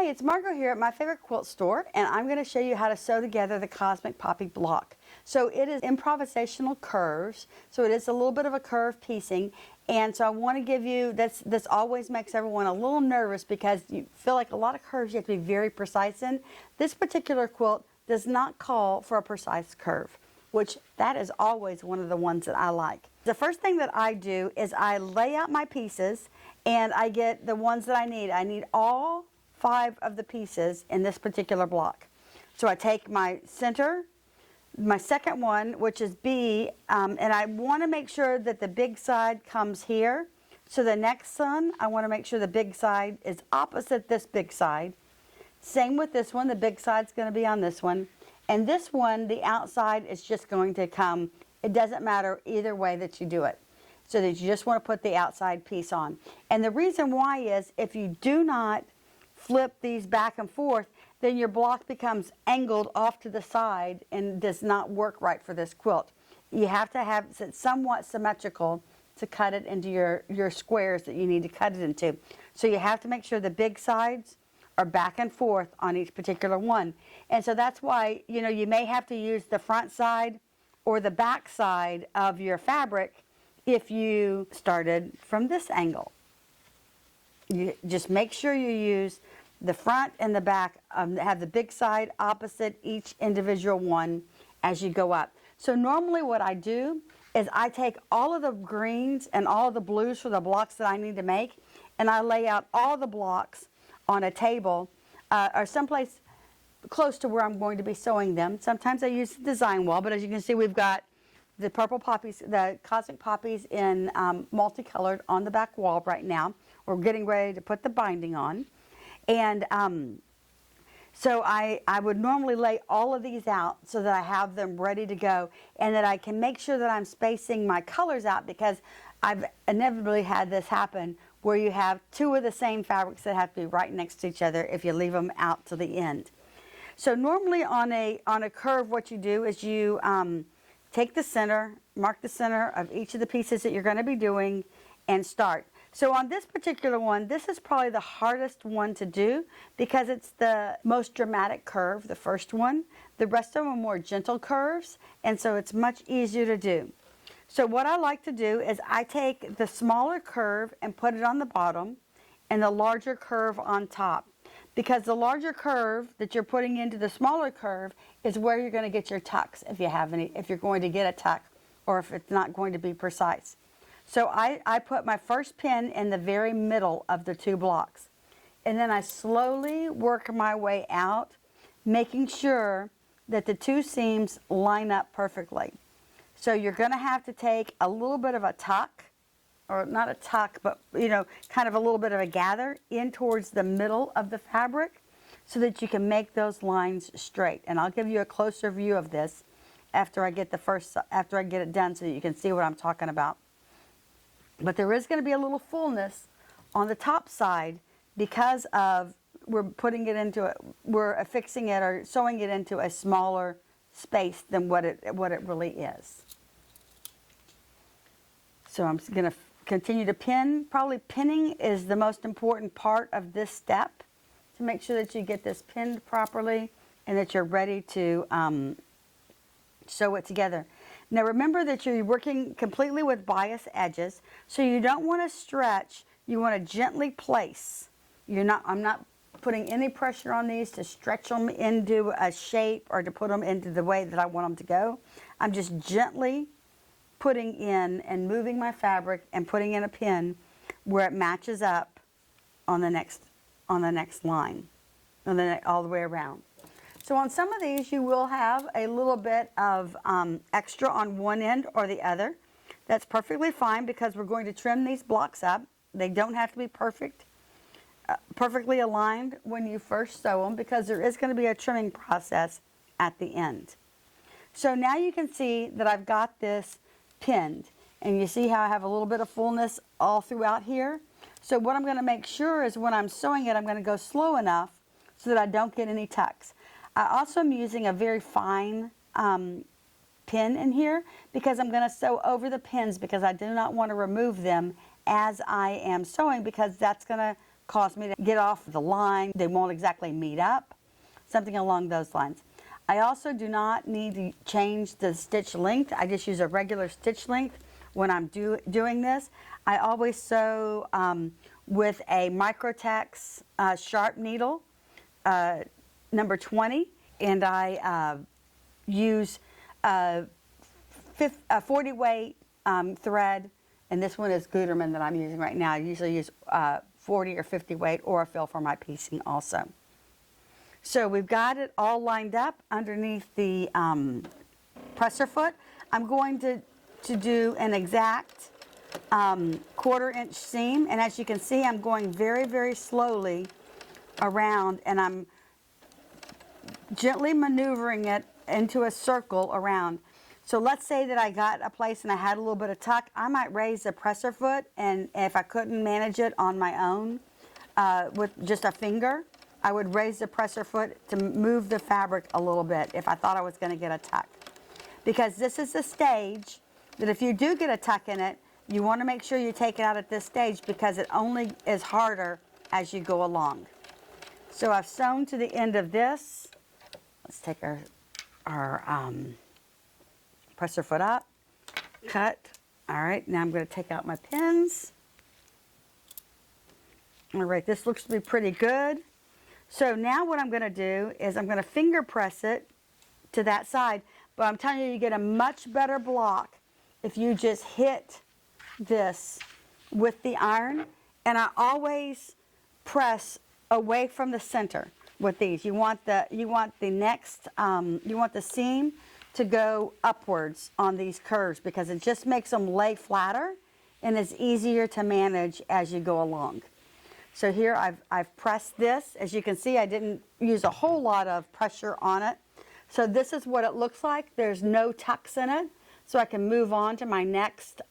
Hi, it's Margot here at my favorite quilt store, and I'm going to show you how to sew together the Cosmic Poppy block. So it is improvisational curves, so it is a little bit of a curve piecing, and so I want to give you, this always makes everyone a little nervous because you feel like a lot of curves you have to be very precise in. This particular quilt does not call for a precise curve, which that is always one of the ones that I like. The first thing that I do is I lay out my pieces and I get the ones that I need. I need all 5 of the pieces in this particular block. So I take my center, my second one, which is B, and I want to make sure that the big side comes here. So the next one, I want to make sure the big side is opposite this big side. Same with this one, the big side's going to be on this one. And this one, the outside is just going to come, it doesn't matter either way that you do it. So that you just want to put the outside piece on. And the reason why is if you do not flip these back and forth, then your block becomes angled off to the side and does not work right for this quilt. You have to have it somewhat symmetrical to cut it into your squares that you need to cut it into. So you have to make sure the big sides are back and forth on each particular one. And so that's why, you know, you may have to use the front side or the back side of your fabric if you started from this angle. You just make sure you use the front and the back, have the big side opposite each individual one as you go up. So normally what I do is I take all of the greens and all of the blues for the blocks that I need to make, and I lay out all the blocks on a table or someplace close to where I'm going to be sewing them. Sometimes I use the design wall, but as you can see, we've got the purple poppies, the Cosmic Poppies in multicolored on the back wall right now. We're getting ready to put the binding on. And so I would normally lay all of these out so that I have them ready to go and that I can make sure that I'm spacing my colors out, because I've inevitably had this happen where you have 2 of the same fabrics that have to be right next to each other if you leave them out to the end. So normally on a curve, what you do is you take the center, mark the center of each of the pieces that you're going to be doing, and start. So on this particular one, this is probably the hardest one to do because it's the most dramatic curve, the first one. The rest of them are more gentle curves, and so it's much easier to do. So what I like to do is I take the smaller curve and put it on the bottom and the larger curve on top, because the larger curve that you're putting into the smaller curve is where you're going to get your tucks if you have any, if you're going to get a tuck or if it's not going to be precise. So I put my first pin in the very middle of the 2 blocks, and then I slowly work my way out, making sure that the 2 seams line up perfectly. So you're going to have to take a little bit of a tuck, or not a tuck, but you know, kind of a little bit of a gather in towards the middle of the fabric so that you can make those lines straight. And I'll give you a closer view of this after I get it done so that you can see what I'm talking about. But there is going to be a little fullness on the top side because of we're affixing it or sewing it into a smaller space than what it really is. So I'm going to continue to pin. Probably pinning is the most important part of this step, to make sure that you get this pinned properly and that you're ready to sew it together. Now remember that you're working completely with bias edges, so you don't want to stretch, you want to gently place. I'm not putting any pressure on these to stretch them into a shape or to put them into the way that I want them to go. I'm just gently putting in and moving my fabric and putting in a pin where it matches up on the next line, all the way around. So on some of these, you will have a little bit of extra on one end or the other. That's perfectly fine because we're going to trim these blocks up. They don't have to be perfectly aligned when you first sew them, because there is going to be a trimming process at the end. So now you can see that I've got this pinned, and you see how I have a little bit of fullness all throughout here. So what I'm going to make sure is when I'm sewing it, I'm going to go slow enough so that I don't get any tucks. I also am using a very fine pin in here because I'm going to sew over the pins, because I do not want to remove them as I am sewing, because that's going to cause me to get off the line. They won't exactly meet up, something along those lines. I also do not need to change the stitch length. I just use a regular stitch length when I'm doing this. I always sew with a Microtex sharp needle, number 20, and I use a 40 weight thread, and this one is Gutermann that I'm using right now. I usually use 40 or 50 weight Aurifil for my piecing also. So we've got it all lined up underneath the presser foot. I'm going to do an exact 1/4 inch seam, and as you can see, I'm going very, very slowly around, and I'm gently maneuvering it into a circle around. So let's say that I got a place and I had a little bit of tuck. I might raise the presser foot, and if I couldn't manage it on my own with just a finger, I would raise the presser foot to move the fabric a little bit if I thought I was going to get a tuck. Because this is the stage that if you do get a tuck in it, you want to make sure you take it out at this stage, because it only is harder as you go along. So I've sewn to the end of this. Let's take our presser foot up, cut. All right, now I'm going to take out my pins. All right, this looks to be pretty good. So now what I'm going to do is I'm going to finger press it to that side, but I'm telling you, you get a much better block if you just hit this with the iron. And I always press away from the center with these. You want the seam to go upwards on these curves, because it just makes them lay flatter and it's easier to manage as you go along. So here I've pressed this. As you can see, I didn't use a whole lot of pressure on it. So this is what it looks like. There's no tucks in it. So I can move on to my next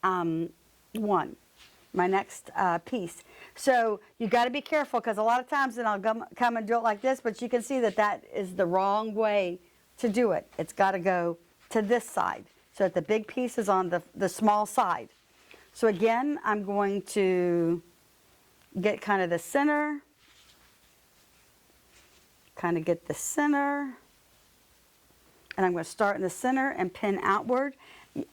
piece. So you got to be careful, because a lot of times then I'll come and do it like this, but you can see that that is the wrong way to do it. It's got to go to this side, so that the big piece is on the small side. So again, I'm going to get kind of the center, and I'm going to start in the center and pin outward.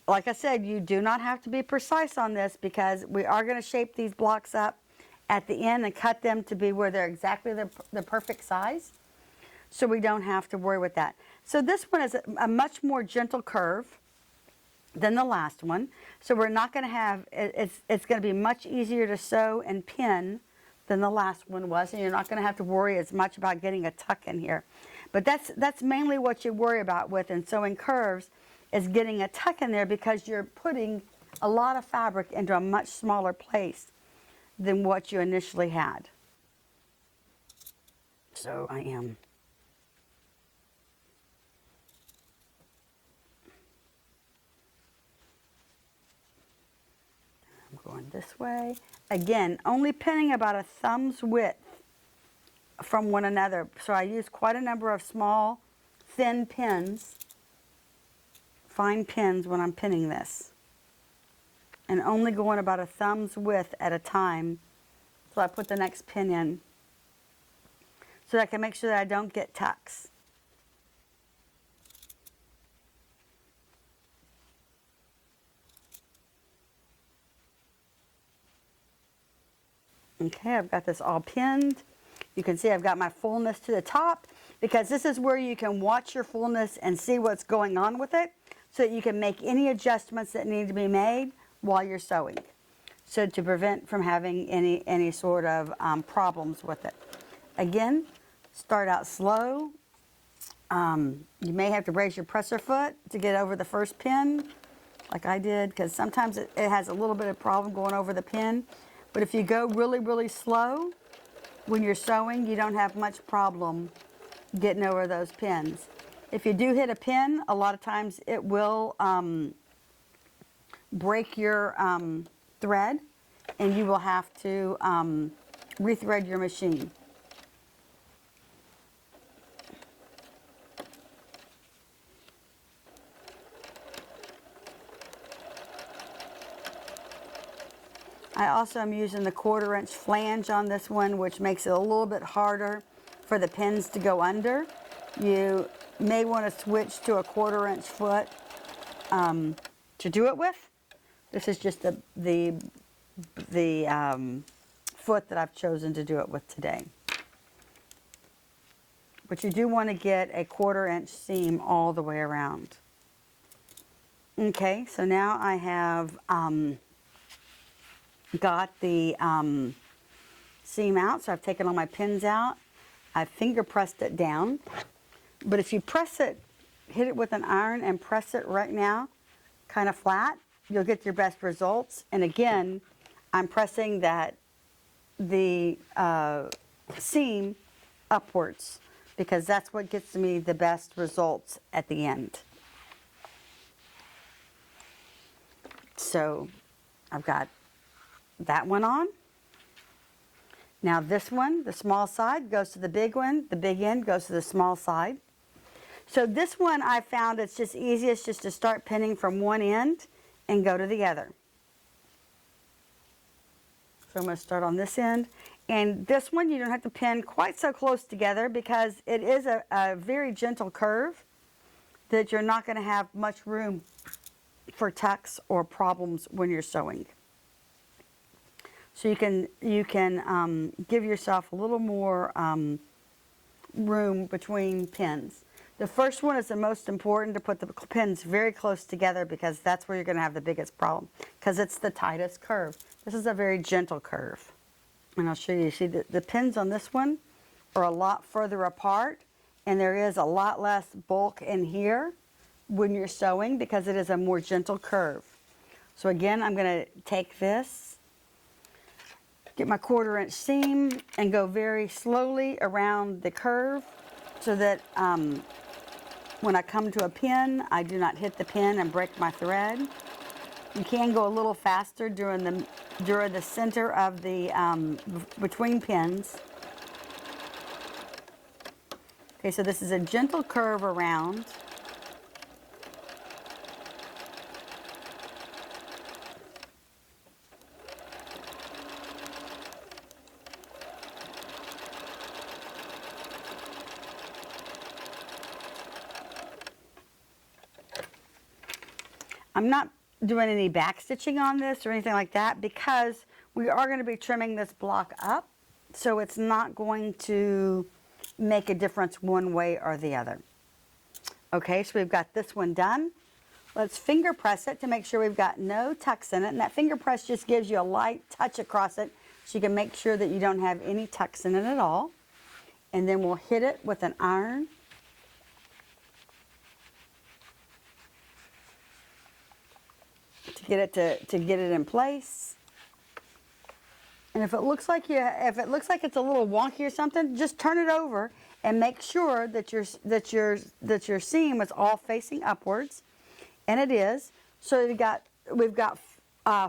Like I said, you do not have to be precise on this, because we are going to shape these blocks up at the end and cut them to be where they're exactly the perfect size, so we don't have to worry with that. So this one is a much more gentle curve than the last one, so we're not going to have, it's going to be much easier to sew and pin than the last one was, and you're not going to have to worry as much about getting a tuck in here. But that's mainly what you worry about with in sewing curves, is getting a tuck in there, because you're putting a lot of fabric into a much smaller place than what you initially had. So I'm going this way. Again, only pinning about a thumb's width from one another. So I use quite a number of small, thin pins, fine pins, when I'm pinning this. And only going about a thumb's width at a time. So I put the next pin in, so that I can make sure that I don't get tucks. Okay, I've got this all pinned. You can see I've got my fullness to the top, because this is where you can watch your fullness and see what's going on with it, so that you can make any adjustments that need to be made while you're sewing, so to prevent from having any sort of problems with it. Again, start out slow. You may have to raise your presser foot to get over the first pin, like I did, because sometimes it has a little bit of problem going over the pin. But if you go really, really slow when you're sewing, you don't have much problem getting over those pins. If you do hit a pin, a lot of times it will break your thread, and you will have to rethread your machine. I also am using the 1/4 inch flange on this one, which makes it a little bit harder for the pins to go under. You may want to switch to a 1/4 inch foot to do it with. This is just the foot that I've chosen to do it with today. But you do want to get a 1/4 inch seam all the way around. Okay, so now I have got the seam out, so I've taken all my pins out. I've finger pressed it down. But if you press it, hit it with an iron and press it right now, kind of flat, you'll get your best results. And again, I'm pressing the seam upwards because that's what gets me the best results at the end. So I've got that one on. Now this one, the small side, goes to the big one. The big end goes to the small side. So this one I found it's just easiest just to start pinning from one end and go to the other. So I'm going to start on this end. And this one you don't have to pin quite so close together because it is a very gentle curve that you're not going to have much room for tucks or problems when you're sewing. So you can give yourself a little more room between pins. The first one is the most important, to put the pins very close together because that's where you're going to have the biggest problem because it's the tightest curve. This is a very gentle curve. And I'll show you. See, the pins on this one are a lot further apart and there is a lot less bulk in here when you're sewing because it is a more gentle curve. So again, I'm going to take this, get my 1/4 inch seam and go very slowly around the curve so that when I come to a pin, I do not hit the pin and break my thread. You can go a little faster during the center of the between pins. Okay, so this is a gentle curve around. I'm not doing any back stitching on this or anything like that because we are going to be trimming this block up, so it's not going to make a difference one way or the other. Okay, so we've got this one done. Let's finger press it to make sure we've got no tucks in it, and that finger press just gives you a light touch across it so you can make sure that you don't have any tucks in it at all. And then we'll hit it with an iron. To get it in place. And if it looks like it's a little wonky or something, just turn it over and make sure that your seam is all facing upwards, and it is. So we've got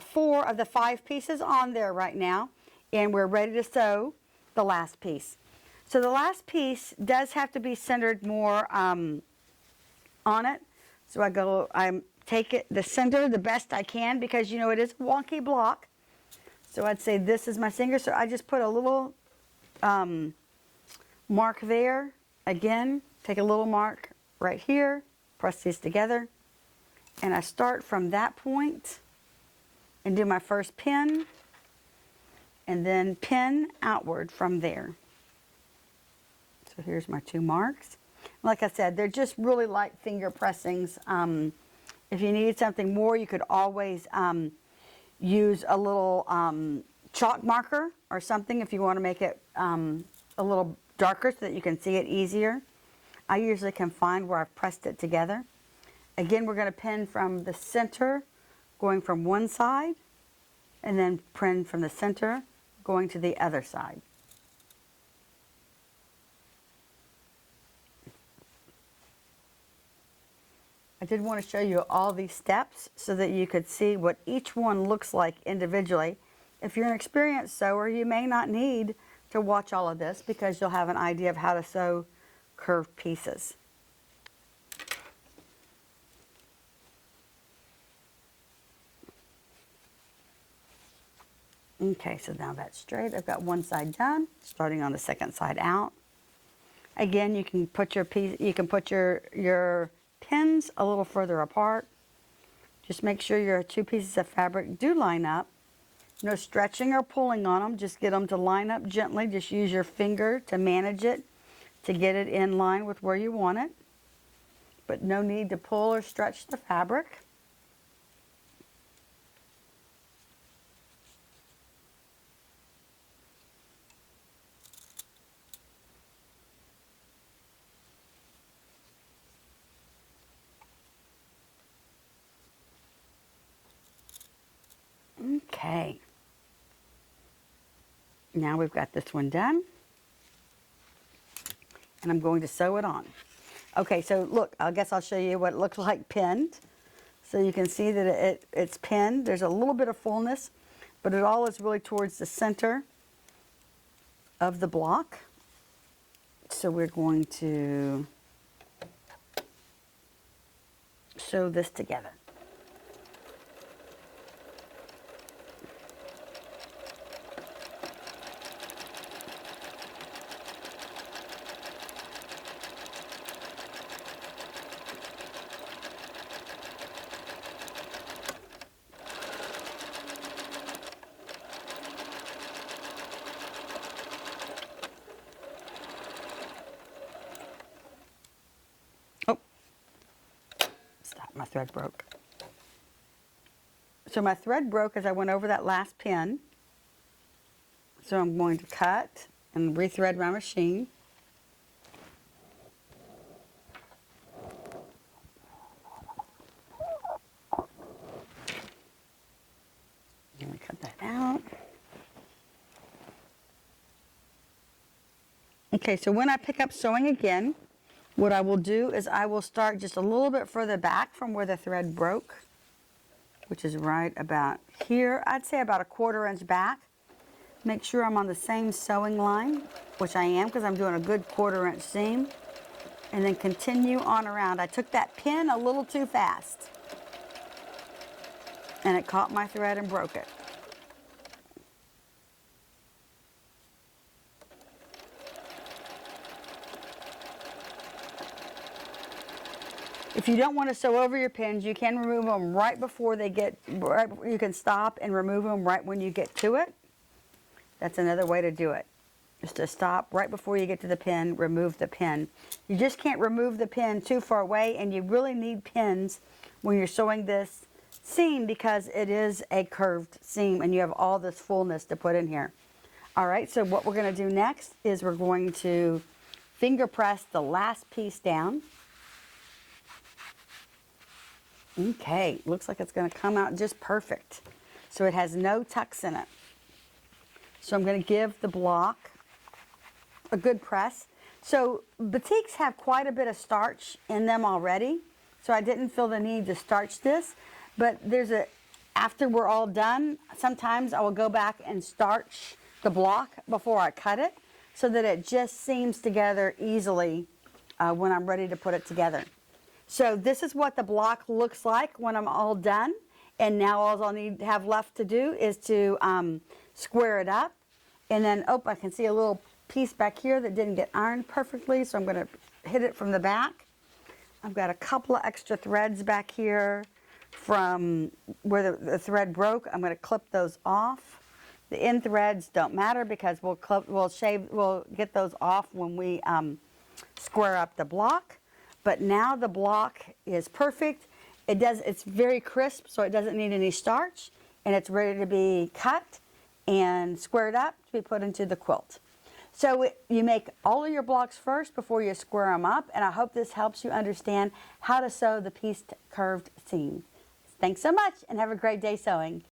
4 of the 5 pieces on there right now, and we're ready to sew the last piece. So the last piece does have to be centered more on it. So I take it the center the best I can because you know it is a wonky block. So I'd say this is my center. So I just put a little mark there. Again, take a little mark right here, press these together, and I start from that point and do my first pin and then pin outward from there. So here's my 2 marks. Like I said, they're just really light finger pressings. If you need something more, you could always use a little chalk marker or something if you want to make it a little darker so that you can see it easier. I usually can find where I've pressed it together. Again, we're going to pin from the center, going from one side, and then pin from the center, going to the other side. I did want to show you all these steps so that you could see what each one looks like individually. If you're an experienced sewer, you may not need to watch all of this because you'll have an idea of how to sew curved pieces. Okay, so now that's straight. I've got one side done, starting on the second side out. Again, you can put your your pins a little further apart. Just make sure your two pieces of fabric do line up. No stretching or pulling on them. Just get them to line up gently. Just use your finger to manage it, to get it in line with where you want it. But no need to pull or stretch the fabric. Okay. Now we've got this one done. And I'm going to sew it on. Okay, so look, I guess I'll show you what it looks like pinned. So you can see that it's pinned. There's a little bit of fullness, but it all is really towards the center of the block. So we're going to sew this together. My thread broke. So my thread broke as I went over that last pin. So I'm going to cut and rethread my machine. Let me cut that out. Okay, so when I pick up sewing again, what I will do is I will start just a little bit further back from where the thread broke, which is right about here. I'd say about a 1/4 inch back. Make sure I'm on the same sewing line, which I am because I'm doing a good 1/4 inch seam. And then continue on around. I took that pin a little too fast, and it caught my thread and broke it. If you don't want to sew over your pins, you can remove them right before they get, you can stop and remove them right when you get to it. That's another way to do it. Just to stop right before you get to the pin, remove the pin. You just can't remove the pin too far away, and you really need pins when you're sewing this seam because it is a curved seam and you have all this fullness to put in here. All right, so what we're going to do next is we're going to finger press the last piece down. Okay, looks like it's going to come out just perfect. So it has no tucks in it. So I'm going to give the block a good press. So batiks have quite a bit of starch in them already, so I didn't feel the need to starch this. But after we're all done, sometimes I will go back and starch the block before I cut it so that it just seams together easily when I'm ready to put it together. So this is what the block looks like when I'm all done. And now all I'll need to have left to do is to square it up. And then, I can see a little piece back here that didn't get ironed perfectly, so I'm going to hit it from the back. I've got a couple of extra threads back here from where the thread broke. I'm going to clip those off. The end threads don't matter because we'll get those off when we square up the block. But now the block is perfect. It's very crisp, so it doesn't need any starch, and it's ready to be cut and squared up to be put into the quilt. So you make all of your blocks first before you square them up, and I hope this helps you understand how to sew the pieced curved seam. Thanks so much, and have a great day sewing.